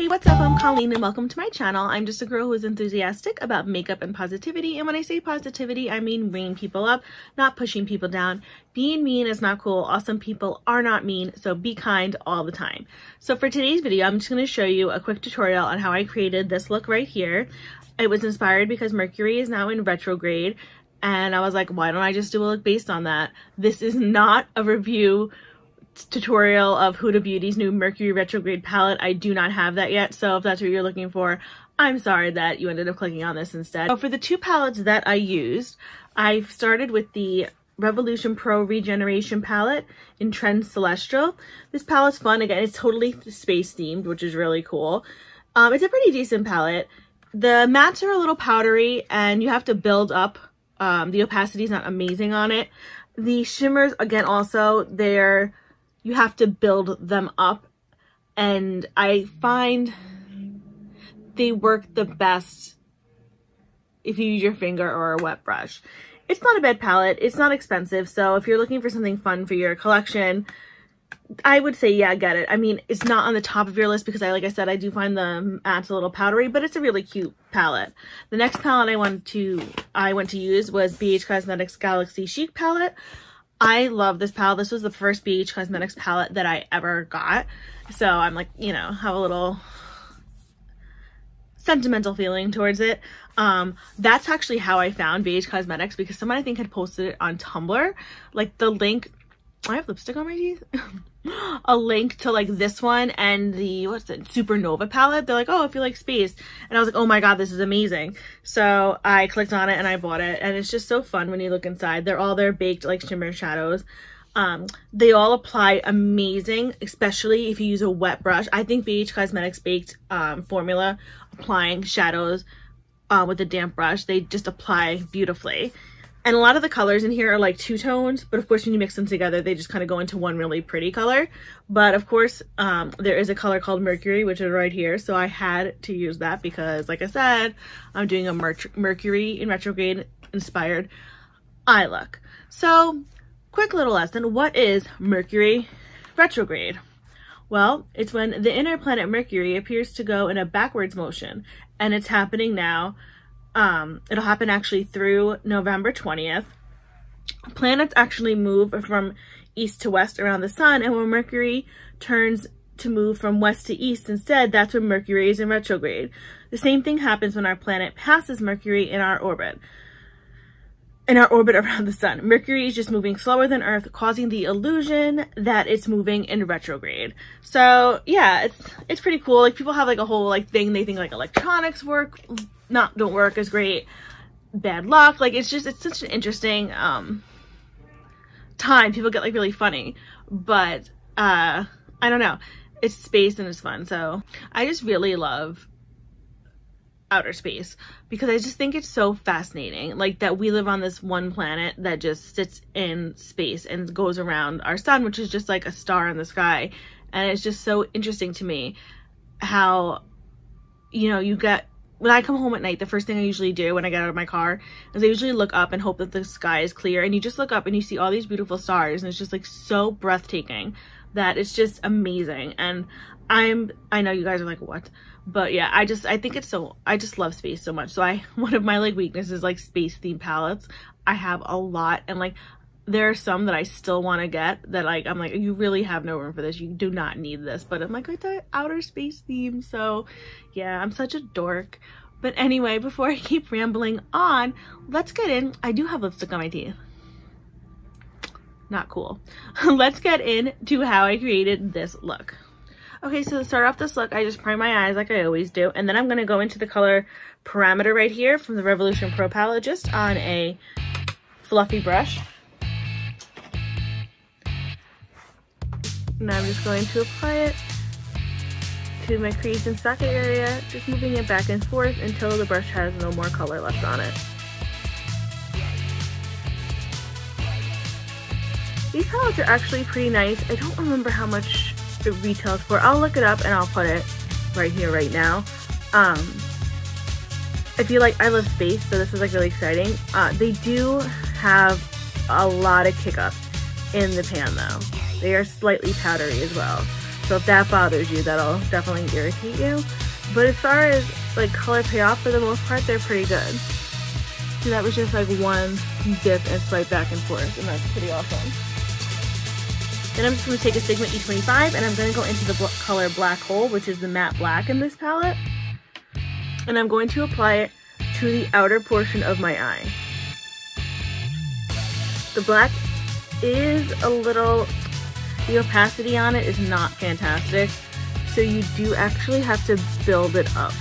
what's up? I'm Colleen and welcome to my channel. I'm just a girl who is enthusiastic about makeup and positivity, and when I say positivity, I mean bringing people up, not pushing people down. Being mean is not cool. Awesome people are not mean, so be kind all the time. So for today's video, I'm just going to show you a quick tutorial on how I created this look right here. It was inspired because Mercury is now in retrograde, and I was like, why don't I just do a look based on that? This is not a review tutorial of Huda Beauty's new Mercury Retrograde palette. I do not have that yet, so if that's what you're looking for, I'm sorry that you ended up clicking on this instead. So for the two palettes that I used, I started with the Revolution Pro Regeneration palette in Trend Celestial. This palette's fun. Again, it's totally space themed, which is really cool. It's a pretty decent palette. The mattes are a little powdery and you have to build up. The opacity is not amazing on it. The shimmers, again, also, you have to build them up, and I find they work the best if you use your finger or a wet brush. It's not a bad palette. It's not expensive, so if you're looking for something fun for your collection, I would say, yeah, get it. I mean, it's not on the top of your list because like I said, I do find the mattes a little powdery, but it's a really cute palette. The next palette I went to use was Beige Cosmetics Galaxy Chic palette. I love this palette. This was the first Beige Cosmetics palette that I ever got. So I'm like, you know, have a little sentimental feeling towards it. That's actually how I found Beige Cosmetics, because someone I think had posted it on Tumblr. Like the link, I have lipstick on my teeth. A link to like this one and the, what's it, Supernova palette. They're like, oh, if you like space. And I was like, oh my god, this is amazing. So I clicked on it and I bought it, and it's just so fun when you look inside. They're all their baked like shimmer shadows. They all apply amazing, especially if you use a wet brush. I think Beige Cosmetics baked formula applying shadows with a damp brush, they just apply beautifully. And a lot of the colors in here are like two tones, but of course when you mix them together, they just kind of go into one really pretty color. But of course, there is a color called Mercury, which is right here. So I had to use that because, like I said, I'm doing a Mercury in retrograde inspired eye look. So quick little lesson. What is Mercury retrograde? Well, it's when the inner planet Mercury appears to go in a backwards motion, and it's happening now. It'll happen actually through November 20th. Planets actually move from east to west around the sun, and when Mercury turns to move from west to east instead, that's when Mercury is in retrograde. The same thing happens when our planet passes Mercury in our orbit. Around the sun. Mercury is just moving slower than Earth, causing the illusion that it's moving in retrograde. So yeah, it's pretty cool. Like people have like a whole like thing, they think like electronics don't work as great, bad luck. Like it's such an interesting time. People get like really funny, but I don't know, it's space and it's fun. So I just really love outer space because I just think it's so fascinating, like that we live on this one planet that just sits in space and goes around our sun, which is just like a star in the sky. And it's just so interesting to me how, you know, when I come home at night, the first thing I usually do when I get out of my car is I usually look up and hope that the sky is clear, and you just look up and you see all these beautiful stars, and it's just like so breathtaking that it's just amazing. And I know you guys are like, what? But yeah, I think it's so, I just love space so much. So one of my like weaknesses is like space themed palettes. I have a lot, and like there are some that I still want to get that like I'm like, you really have no room for this, you do not need this, but I'm like, it's an outer space theme. So yeah, I'm such a dork. But anyway, before I keep rambling on, let's get in. I do have lipstick on my teeth, not cool. Let's get into how I created this look. Okay, so to start off this look, I just prime my eyes like I always do, and then I'm going to go into the color Parameter right here from the Revolution Pro palette, just on a fluffy brush. Now I'm just going to apply it to my crease and socket area, just moving it back and forth until the brush has no more color left on it. These palettes are actually pretty nice. I don't remember how much it retails for. I'll look it up and I'll put it right here right now. I feel like I love space, so this is like really exciting. They do have a lot of kick up in the pan though. They are slightly powdery as well. So if that bothers you, that'll definitely irritate you. But as far as like color payoff, for the most part, they're pretty good. So that was just like one dip and swipe back and forth, and that's pretty awesome. Then I'm just going to take a Sigma E25 and I'm going to go into the color Black Hole, which is the matte black in this palette. And I'm going to apply it to the outer portion of my eye. The black is a little, the opacity on it is not fantastic, so you do actually have to build it up.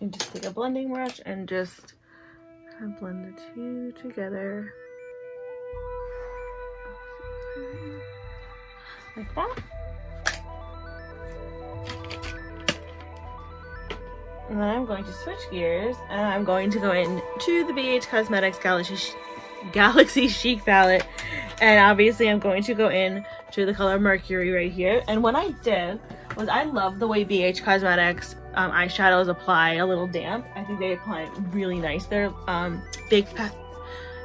And just take a blending brush and just blend the two together like that. And then I'm going to switch gears and I'm going to go into the BH Cosmetics Galaxy Chic palette, and obviously I'm going to go in to the color Mercury right here. And what I did was, I love the way BH Cosmetics eyeshadows apply a little damp. I think they apply really nice. They're big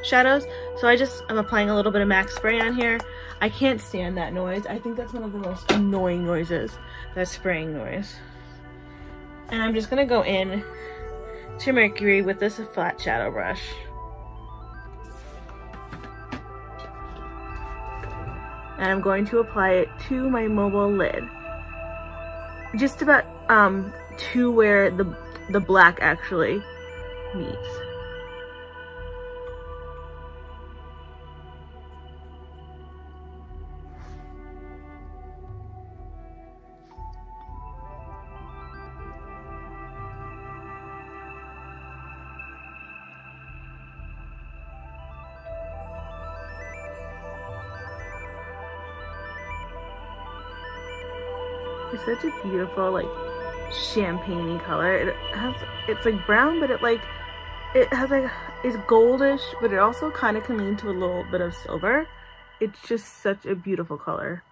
shadows. So I'm applying a little bit of MAC spray on here. I can't stand that noise. I think that's one of the most annoying noises, that spraying noise. And I'm just gonna go in to Mercury with this flat shadow brush. And I'm going to apply it to my mobile lid. Just about to where the black actually meets. It's such a beautiful, like, champagne-y color. It's like brown, but it's goldish, but it also kind of can lean to a little bit of silver. It's just such a beautiful color.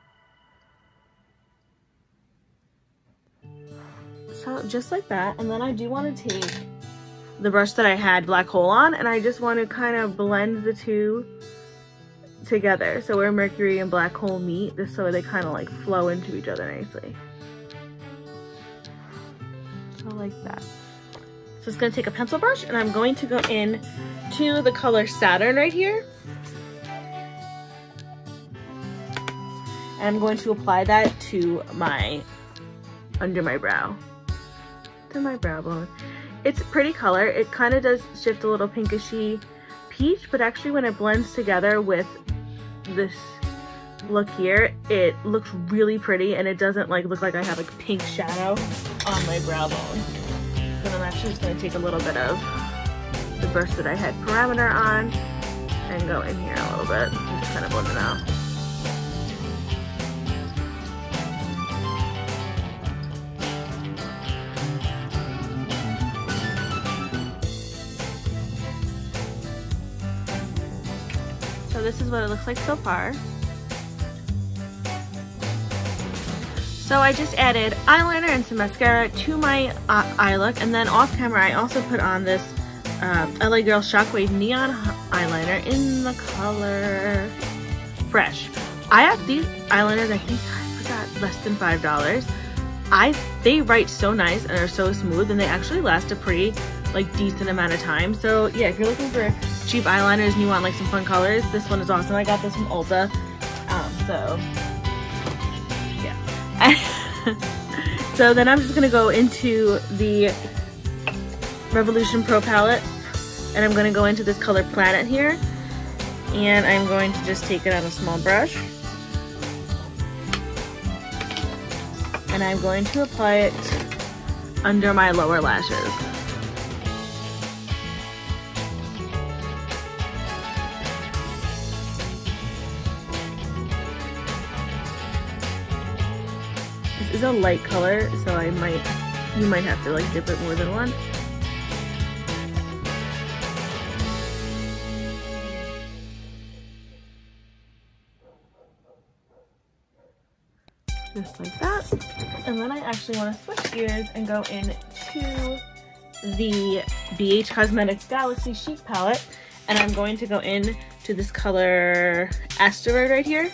So just like that, and then I do want to take the brush that I had Black Hole on, and I just want to kind of blend the two together. So where Mercury and Black Hole meet, just so they kind of like flow into each other nicely. Like that. So it's going to take a pencil brush and I'm going to go in to the color Saturn right here. And I'm going to apply that to under my brow. To my brow bone. It's a pretty color. It kind of does shift a little pinkishy peach, but actually when it blends together with this look here, it looks really pretty and it doesn't like look like I have a pink shadow on my brow bone. So I'm actually just going to take a little bit of the brush that I had parameter on and go in here a little bit and just kind of blend it out. So this is what it looks like so far. So I just added eyeliner and some mascara to my eye look, and then off camera I also put on this LA Girl Shockwave Neon Eyeliner in the color Fresh. I have these eyeliners, I think, I forgot, less than $5. They write so nice and are so smooth, and they actually last a pretty like decent amount of time. So yeah, if you're looking for cheap eyeliners and you want like some fun colors, this one is awesome. I got this from Ulta. So so then I'm just gonna go into the Revolution Pro palette and I'm gonna go into this color Planet here, and I'm going to just take it on a small brush and I'm going to apply it under my lower lashes. is a light color, so you might have to like dip it more than once. Just like that. And then I actually want to switch gears and go into the BH Cosmetics Galaxy Chic palette, and I'm going to go in to this color Asteroid right here.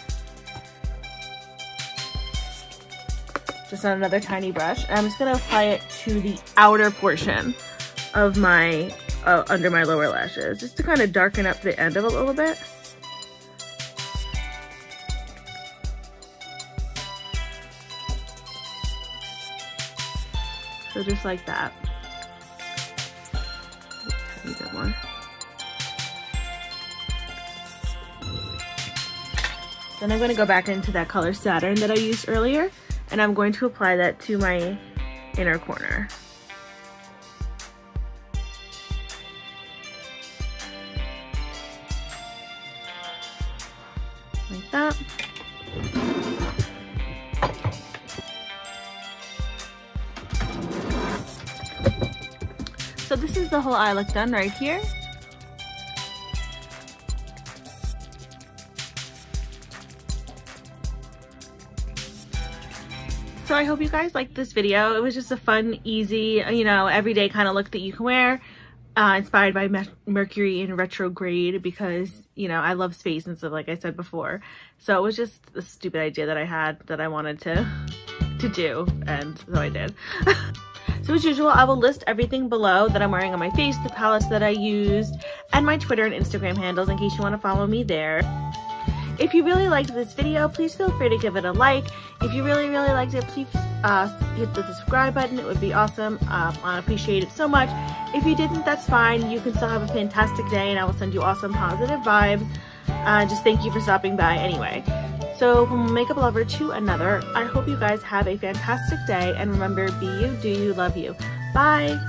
Just on another tiny brush, and I'm just going to apply it to the outer portion of my under my lower lashes, just to kind of darken up the end of it a little bit. So just like that. A bit more. Then I'm going to go back into that color Saturn that I used earlier, and I'm going to apply that to my inner corner. Like that. So this is the whole eye look done right here. So I hope you guys liked this video. It was just a fun, easy, you know, everyday kind of look that you can wear. Inspired by Mercury in retrograde, because, you know, I love space and stuff, like I said before. So it was just a stupid idea that I had that I wanted to do, and so I did. So as usual, I will list everything below that I'm wearing on my face, the palettes that I used, and my Twitter and Instagram handles in case you want to follow me there. If you really liked this video, please feel free to give it a like. If you really liked it, please hit the subscribe button. It would be awesome. I appreciate it so much. If you didn't, that's fine. You can still have a fantastic day, and I will send you awesome positive vibes. Just thank you for stopping by anyway. So from one makeup lover to another, I hope you guys have a fantastic day, and remember, be you, do you, love you. Bye!